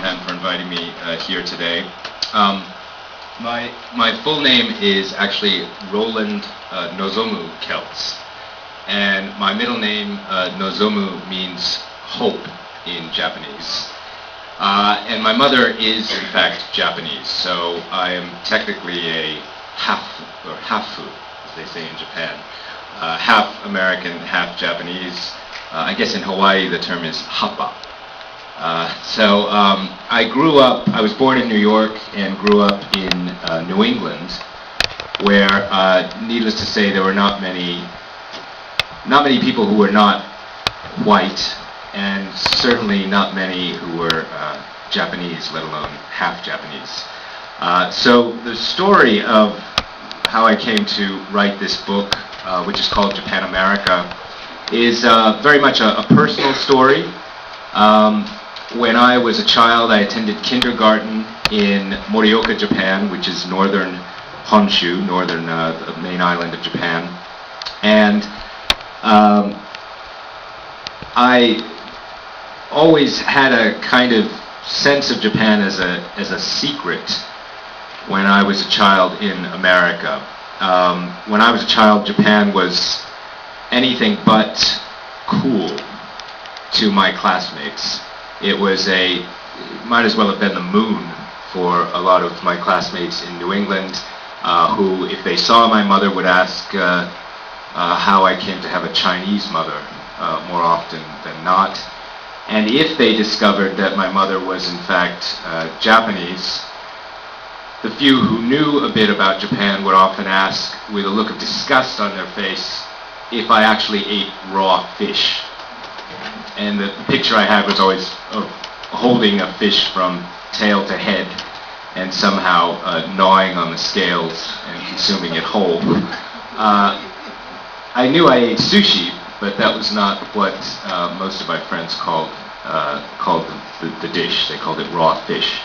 Japan for inviting me here today. My full name is actually Roland Nozomu Kelts, and my middle name Nozomu means hope in Japanese. And my mother is in fact Japanese, so I am technically a hafu, as they say in Japan, half American, half Japanese. I guess in Hawaii the term is hapa. I was born in New York and grew up in New England, where, needless to say, there were not many people who were not white, and certainly not many who were Japanese, let alone half Japanese. So the story of how I came to write this book, which is called JapanAmerica, is very much a personal story. When I was a child, I attended kindergarten in Morioka, Japan, which is northern Honshu, northern main island of Japan. And I always had a kind of sense of Japan as a secret when I was a child in America. When I was a child, Japan was anything but cool to my classmates. It might as well have been the moon for a lot of my classmates in New England, who, if they saw my mother, would ask how I came to have a Chinese mother more often than not. And if they discovered that my mother was in fact Japanese, the few who knew a bit about Japan would often ask, with a look of disgust on their face, if I actually ate raw fish. And the picture I had was always of holding a fish from tail to head and somehow gnawing on the scales and consuming it whole. I knew I ate sushi, but that was not what most of my friends called the dish. They called it raw fish.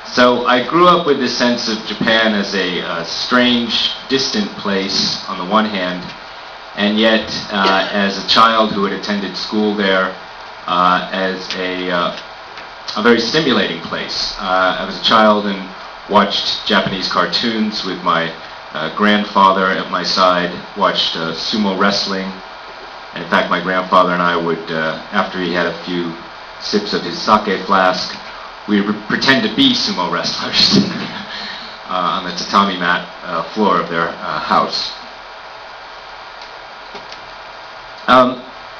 So I grew up with this sense of Japan as a strange, distant place on the one hand, and yet as a child who had attended school there, as a very stimulating place. I was a child and watched Japanese cartoons with my grandfather at my side, watched sumo wrestling. And in fact, my grandfather and I would, after he had a few sips of his sake flask, we would pretend to be sumo wrestlers on the tatami mat floor of their house.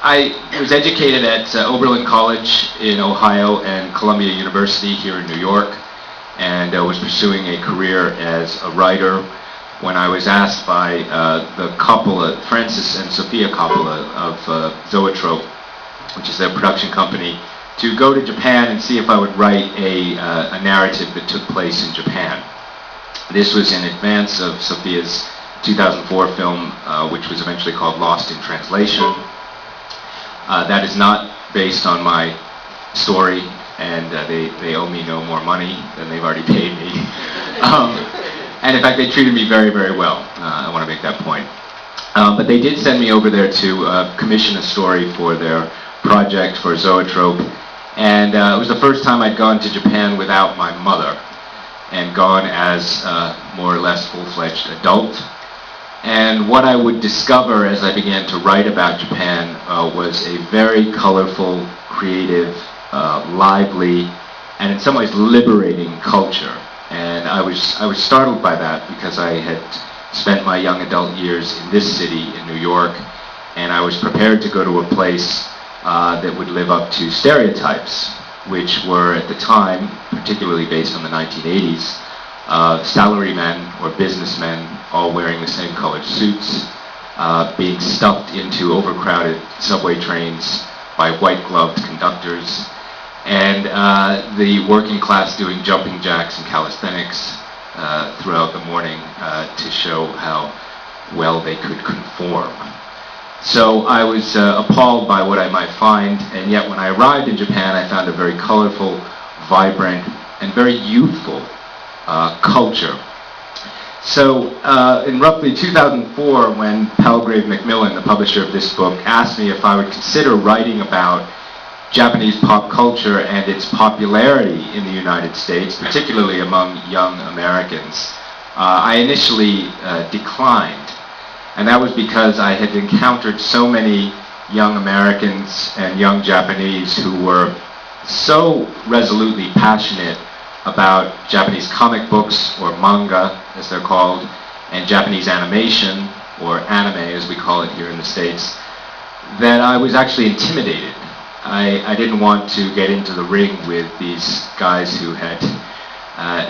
I was educated at Oberlin College in Ohio and Columbia University here in New York, and was pursuing a career as a writer when I was asked by the Coppola, Francis and Sophia Coppola of Zoetrope, which is their production company, to go to Japan and see if I would write a narrative that took place in Japan. This was in advance of Sophia's 2004 film, which was eventually called Lost in Translation. That is not based on my story, and they owe me no more money than they've already paid me. And in fact, they treated me very, very well. I want to make that point. But they did send me over there to commission a story for their project for Zoetrope, and it was the first time I'd gone to Japan without my mother, and gone as more or less full-fledged adult. And what I would discover as I began to write about Japan was a very colorful, creative, lively, and in some ways liberating culture. And I was startled by that because I had spent my young adult years in this city in New York, and I was prepared to go to a place that would live up to stereotypes, which were at the time, particularly based on the 1980s, salarymen or businessmen all wearing the same colored suits, being stuffed into overcrowded subway trains by white-gloved conductors, and the working class doing jumping jacks and calisthenics throughout the morning to show how well they could conform. So I was appalled by what I might find, and yet when I arrived in Japan, I found a very colorful, vibrant, and very youthful culture. So in roughly 2004, when Palgrave Macmillan, the publisher of this book, asked me if I would consider writing about Japanese pop culture and its popularity in the United States, particularly among young Americans, I initially declined. And that was because I had encountered so many young Americans and young Japanese who were so resolutely passionate about Japanese comic books, or manga as they're called, and Japanese animation, or anime as we call it here in the States, that I was actually intimidated. I didn't want to get into the ring with these guys who had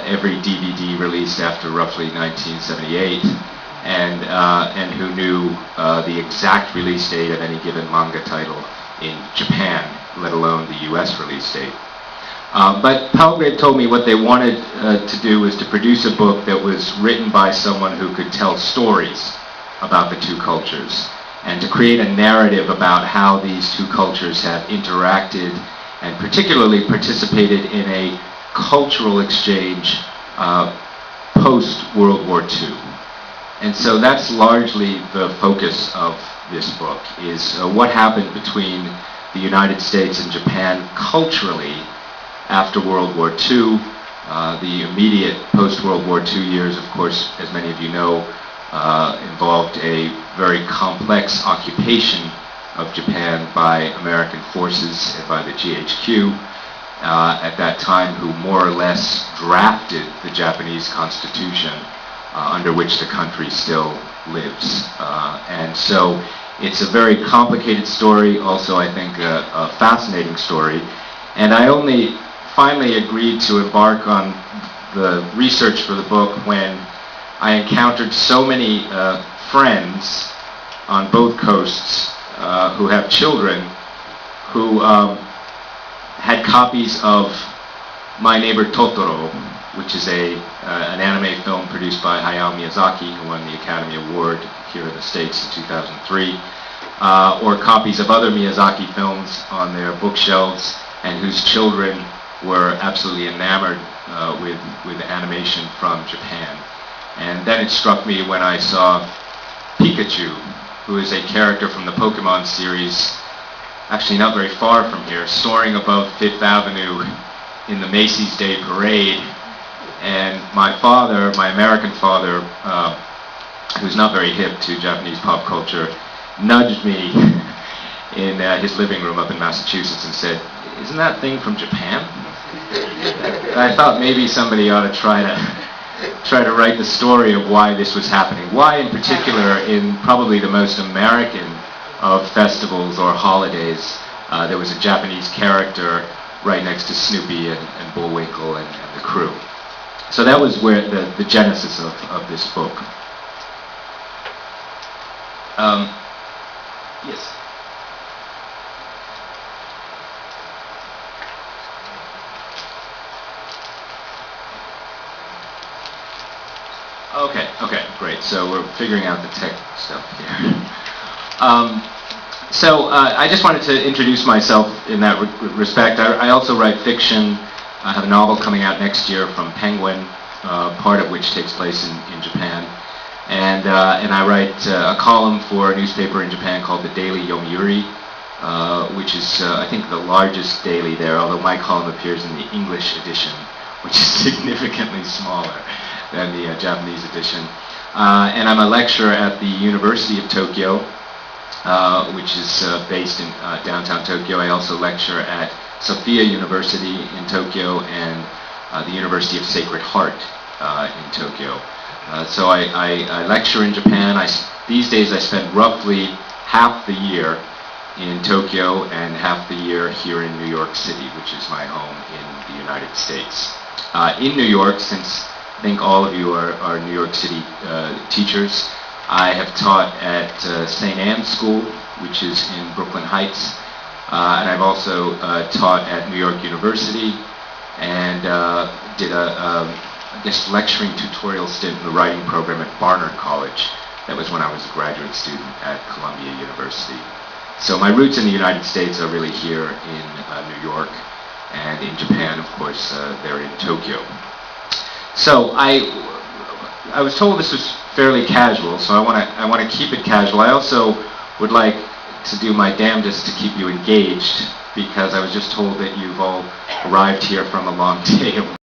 every DVD released after roughly 1978, and who knew the exact release date of any given manga title in Japan, let alone the US release date. But Palgrave told me what they wanted to do was to produce a book that was written by someone who could tell stories about the two cultures, and to create a narrative about how these two cultures have interacted and particularly participated in a cultural exchange post-World War II. And so that's largely the focus of this book, is what happened between the United States and Japan culturally after World War II. The immediate post-World War II years, of course, as many of you know, involved a very complex occupation of Japan by American forces and by the GHQ at that time, who more or less drafted the Japanese Constitution under which the country still lives. And so it's a very complicated story, also I think a fascinating story. And I only finally agreed to embark on the research for the book when I encountered so many friends on both coasts who have children who had copies of My Neighbor Totoro, which is an anime film produced by Hayao Miyazaki, who won the Academy Award here in the States in 2003, or copies of other Miyazaki films on their bookshelves, and whose children were absolutely enamored with animation from Japan. And then it struck me when I saw Pikachu, who is a character from the Pokemon series, actually not very far from here, soaring above Fifth Avenue in the Macy's Day Parade. And my father, my American father, who's not very hip to Japanese pop culture, nudged me in his living room up in Massachusetts and said, "Isn't that thing from Japan?" And I thought maybe somebody ought to try to write the story of why this was happening. Why, in particular, in probably the most American of festivals or holidays, there was a Japanese character right next to Snoopy and Bullwinkle and the crew. So that was where the genesis of this book. Yes. Okay, great. So we're figuring out the tech stuff here. So I just wanted to introduce myself in that respect. I also write fiction. I have a novel coming out next year from Penguin, part of which takes place in Japan. And I write a column for a newspaper in Japan called the Daily Yomiuri, which is, I think, the largest daily there, although my column appears in the English edition, which is significantly smaller than the Japanese edition. And I'm a lecturer at the University of Tokyo, which is based in downtown Tokyo. I also lecture at Sophia University in Tokyo and the University of Sacred Heart in Tokyo. So I lecture in Japan. These days I spend roughly half the year in Tokyo and half the year here in New York City, which is my home in the United States. In New York, since I think all of you are New York City teachers, I have taught at St. Anne's School, which is in Brooklyn Heights, and I've also taught at New York University, and did a lecturing tutorial stint in the writing program at Barnard College. That was when I was a graduate student at Columbia University. So my roots in the United States are really here in New York, and in Japan, of course, they're in Tokyo. So I was told this was fairly casual, so I want to keep it casual. I also would like to do my damnedest to keep you engaged, because I was just told that you've all arrived here from a long day of